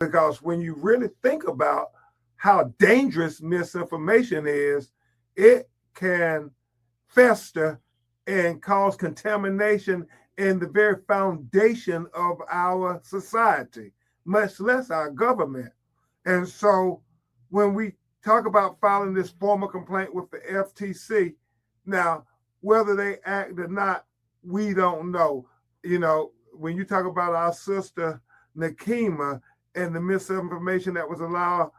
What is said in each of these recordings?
Because when you really think about how dangerous misinformation is, it can fester and cause contamination in the very foundation of our society, much less our government. And so when we talk about filing this formal complaint with the FTC, now, whether they act or not, we don't know. When you talk about our sister Nakima and the misinformation that was allowed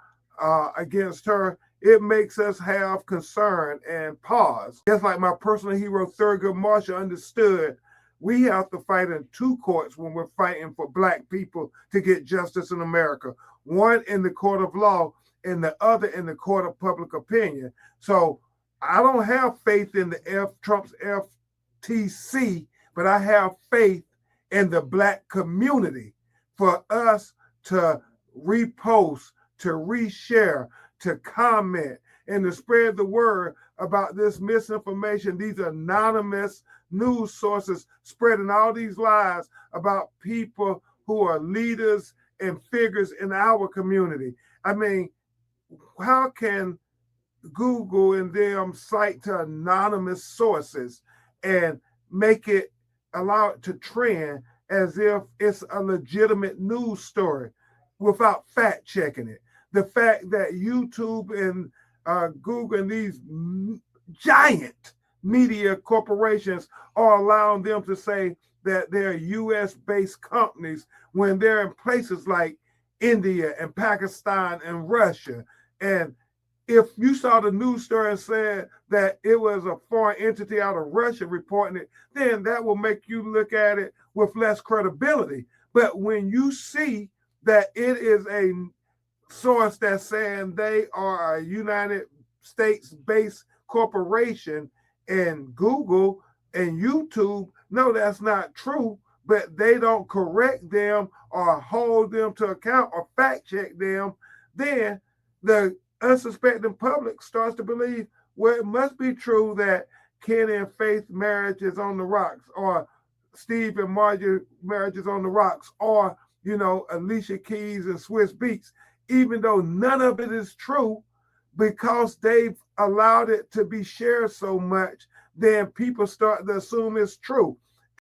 against her, it makes us have concern and pause. Just like my personal hero, Thurgood Marshall, understood, we have to fight in two courts when we're fighting for Black people to get justice in America. One in the court of law and the other in the court of public opinion. So I don't have faith in Trump's FTC, but I have faith in the Black community for us to repost, to reshare, to comment, and to spread the word about this misinformation, these anonymous news sources spreading all these lies about people who are leaders and figures in our community. I mean, how can Google and them cite to anonymous sources and allow it to trend as if it's a legitimate news story without fact checking it? The fact that YouTube and Google and these giant media corporations are allowing them to say that they're US-based companies when they're in places like India and Pakistan and Russia. And if you saw the news story and said that it was a foreign entity out of Russia reporting it, then that will make you look at it with less credibility. But when you see that it is a source that's saying they are a United States-based corporation, and Google and YouTube, no, that's not true, but they don't correct them or hold them to account or fact check them, then the unsuspecting public starts to believe, well, it must be true that Kenny and Faith marriage is on the rocks, or Steve and Margie marriage is on the rocks, or, Alicia Keys and Swiss Beats, even though none of it is true, because they've allowed it to be shared so much, then people start to assume it's true.